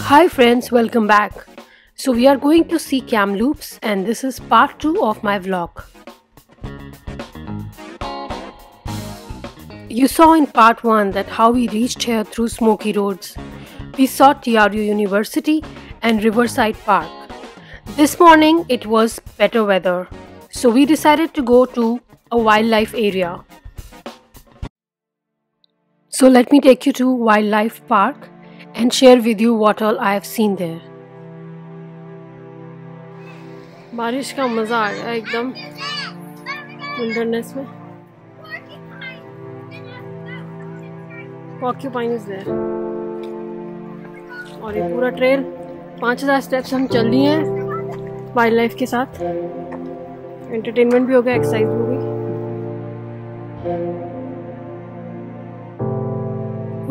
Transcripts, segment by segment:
Hi friends, welcome back. So we are going to see Kamloops and this is part 2 of my vlog. You saw in part 1 that how we reached here through smoky roads. We saw TRU University and Riverside Park. This morning it was better weather, so we decided to go to a wildlife area. So let me take you to Wildlife Park and share with you what all I have seen there. बारिश का मजा आ गया एकदम wilderness में. Porcupine is there. और ये पूरा trail 5000 steps हम चल लिए हैं वाइल्ड लाइफ के साथ. एंटरटेनमेंट भी हो गया, एक्सरसाइज भी हो गई.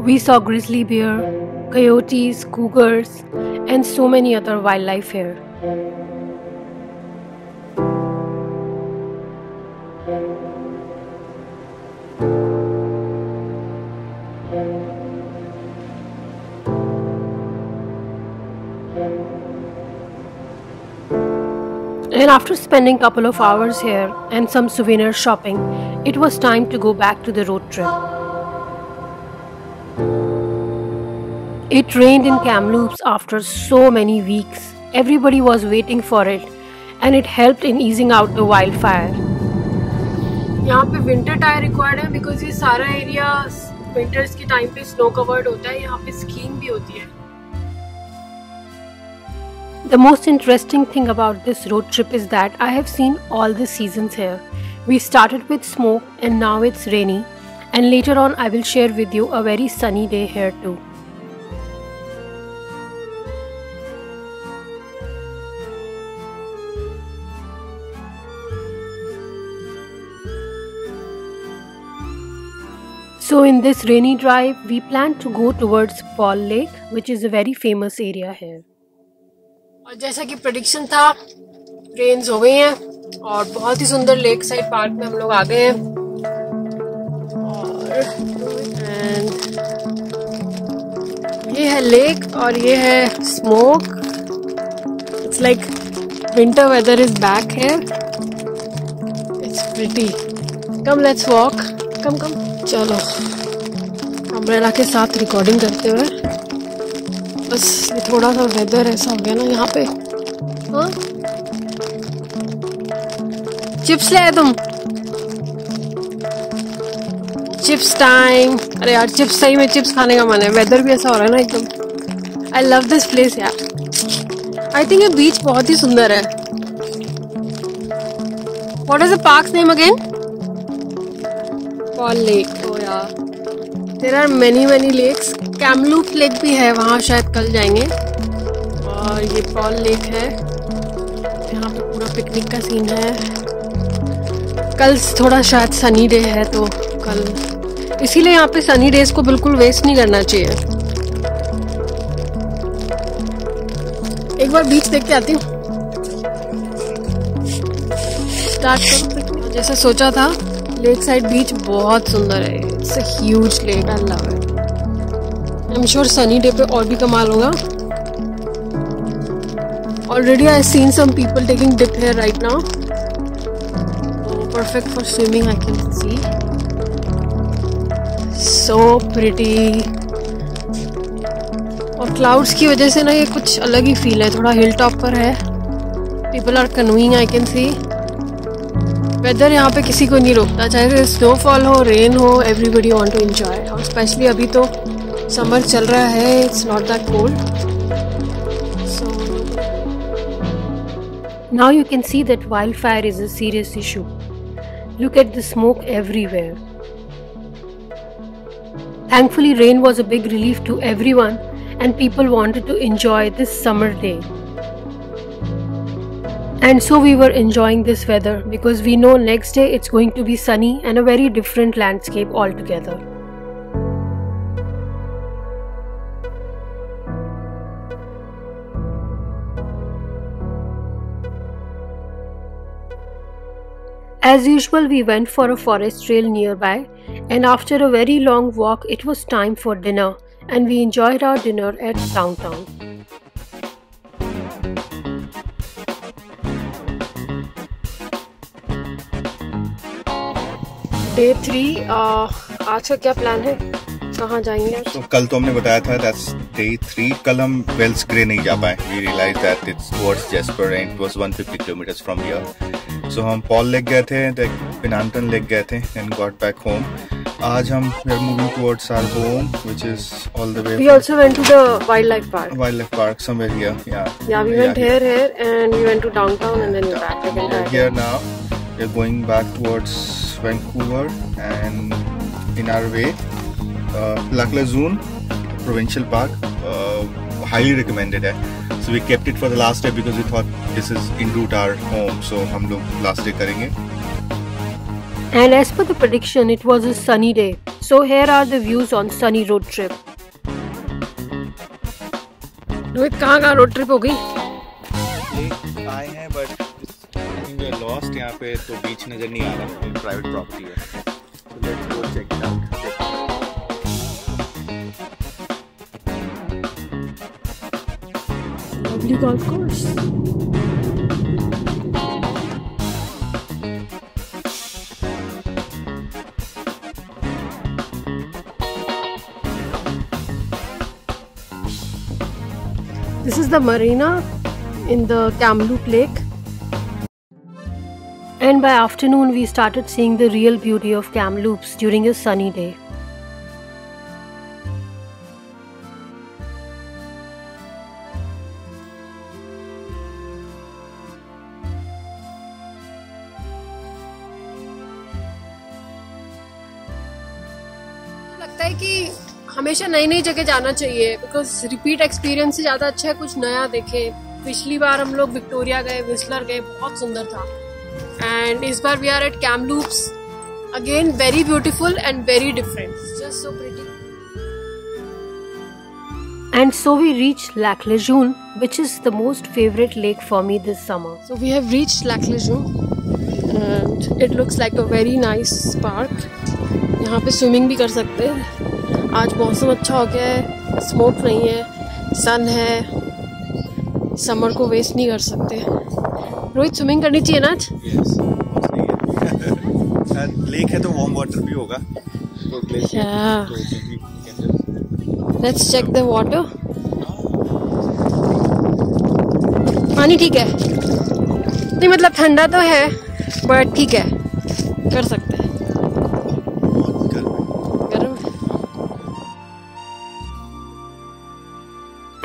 We saw grizzly bear, coyotes, cougars, and so many other wildlife here. And after spending a couple of hours here and some souvenir shopping, it was time to go back to the road trip. It rained in Kamloops after so many weeks. Everybody was waiting for it and it helped in easing out the wildfire. यहाँ पे winter tire required है because ये सारा area winters के time पे snow covered होता है. यहाँ पे skiing भी होती है. The most interesting thing about this road trip is that I have seen all the seasons here. We started with smoke and now it's rainy, and later on I will share with you a very sunny day here too. So in this rainy drive, we plan to go towards Paul Lake, which is a very famous area here. और जैसा कि prediction था, rains हो गई हैं और बहुत ही सुंदर लेक साइड पार्क में हम लोग आ गए हैं. और ये है लेक और ये है smoke. It's like winter weather is back here. It's pretty. Come let's walk. Come come. चलो अम्ब्रेला के साथ रिकॉर्डिंग करते हुए. बस ये थोड़ा सा वेदर ऐसा हो गया ना यहाँ पे. हाँ, चिप्स ले आए तुम? Chips time. अरे यार चिप्स, सही में चिप्स खाने का मन है. वेदर भी ऐसा हो रहा है ना एकदम. आई लव दिस प्लेस यार. आई थिंक ये बीच बहुत ही सुंदर है. What is the park name again? Paul Lake. ओ यार, there are many lakes. Kamloops Lake भी है, वहाँ शायद कल जाएंगे. और ये पॉल लेक है, यहाँ पे पूरा पिकनिक का सीन है. कल थोड़ा शायद सनी डे है तो कल, इसीलिए यहाँ पे सनी डेज को बिल्कुल वेस्ट नहीं करना चाहिए. एक बार बीच देख के आती हूँ. स्टार्ट करो. जैसा सोचा था, लेक साइड बीच बहुत सुंदर है. It's a huge lake. I love it. I am sure sunny day पे और भी कमाल होगा. Already I seen some people taking dip here right now. Perfect for swimming. I can see. So pretty. और clouds की वजह से ना ये कुछ अलग ही फील है. थोड़ा हिल टॉप पर है. People are canoeing. I can see. Weather यहाँ पे किसी को नहीं रोकता, चाहे स्नोफॉल हो, रेन हो, एवरीबडी वांट टू एंजॉय. और स्पेशली अभी तो समर चल रहा है. It's not that cold. So now you can see that wildfire is a serious issue. Look at the smoke everywhere. Thankfully, rain was a big relief to everyone and people wanted to enjoy this summer day. And so we were enjoying this weather because we know next day it's going to be sunny and a very different landscape altogether. As usual, we went for a forest trail nearby, and after a very long walk, it was time for dinner and we enjoyed our dinner at downtown. Day 3 आज का क्या plan है, कहाँ जाएंगे आज? So, कल तो हमने बताया था that's day 3. कल हम वेल्स ग्रे नहीं जा पाए. We realized that it's towards Jasper and it was 150 kilometers from here. So हम Paul Lake गए थे, Penanton Lake गए थे and got back home. आज हम we are moving towards our home, which is all the way. We also went to the wildlife park. Wildlife park somewhere here. Yeah, we went here and we went to downtown and then we back again. We are here now. We are going back towards Vancouver and in our way Lac La Zone Provincial Park, highly recommended है. So we kept it for the last day because we thought this is en route our home, so हम लोग last day करेंगे. And as per the prediction, it was a sunny day. So here are the views on sunny road trip. Rohit कहाँ road trip हो गई? आए हैं but we are lost. यहाँ पे तो बीच नजर नहीं आ रहा, प्राइवेट प्रॉपर्टी है. So let's go check it out. Lovely golf course. This is the marina in the Kamloops Lake. And by afternoon we started seeing the real beauty of Kamloops during a sunny day. लगता है कि हमेशा नई नई जगह जाना चाहिए because repeat experience से ज़्यादा अच्छा है कुछ नया देखें. पिछली बार हम लोग विक्टोरिया गए, विस्लर गए, बहुत सुंदर था. एंड इस बार we are at Kamloops again, very beautiful and very different, just so pretty. And so we reached Lac La Zone, which is the most favorite lake for me this summer. So we have reached Lac La Zone and it looks like a very nice park. यहाँ पे swimming भी कर सकते हैं. आज मौसम अच्छा हो गया है, स्मोक नहीं है, सन है, समर को वेस्ट नहीं कर सकते. रोहित स्विमिंग करनी चाहिए ना आज? लेक है तो वार्म वाटर भी होगा. Let's check the water. पानी ठीक है, नहीं मतलब ठंडा तो है बट ठीक है, कर सकते हैं.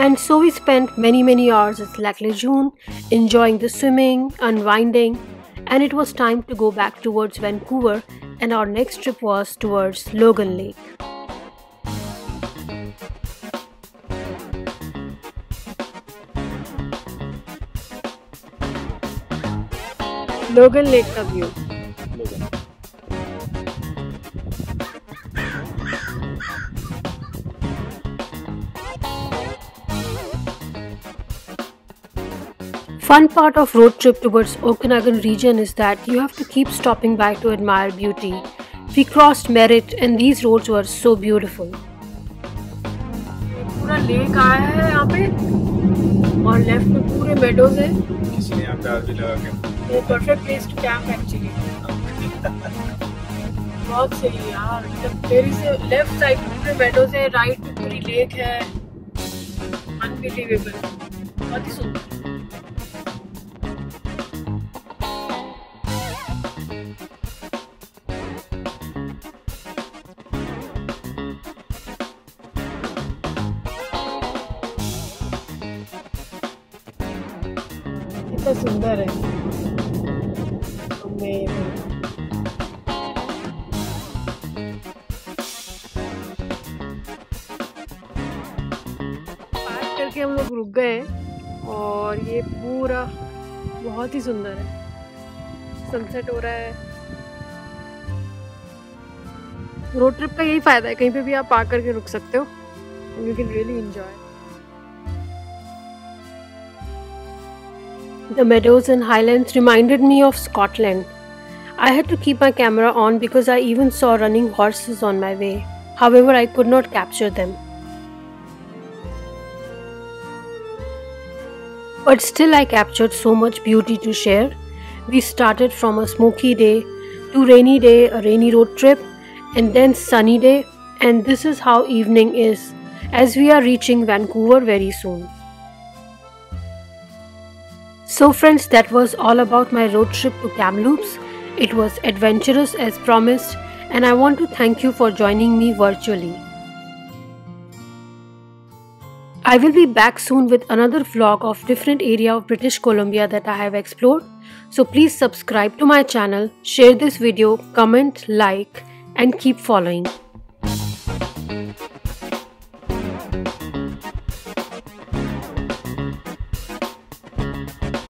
And so we spent many hours at Lac La Zone, enjoying the swimming, unwinding, and it was time to go back towards Vancouver, and our next trip was towards Logan Lake. Logan Lake का view. Fun part of road trip towards Okanagan region is that you have to keep stopping by to admire beauty. We crossed Merritt and these roads were so beautiful. पूरा lake आया है यहाँ पे और left में पूरे meadows है. किसी ने यहाँ पे आरवी लगा के. ये perfect place to camp actually. बहुत सही है यार. मेरी से लेफ्ट साइड पूरे मेडोज है, राइट में पूरी लेक है. अनबिलीवेबल, बहुत ही सुंदर. कितना सुंदर है. पार्क करके हम लोग रुक गए और ये पूरा बहुत ही सुंदर है. सनसेट हो रहा है. रोड ट्रिप का यही फायदा है, कहीं पे भी आप पार्क करके रुक सकते हो. You can really enjoy. The meadows and highlands reminded me of Scotland. I had to keep my camera on because I even saw running horses on my way. However, I could not capture them. But still I captured so much beauty to share. We started from a smoky day to rainy day, a rainy road trip, and then sunny day, and this is how evening is as we are reaching Vancouver very soon. So friends, that was all about my road trip to Kamloops. It was adventurous as promised, and I want to thank you for joining me virtually. I will be back soon with another vlog of different area of British Columbia that I have explored. So please subscribe to my channel, share this video, comment, like, and keep following.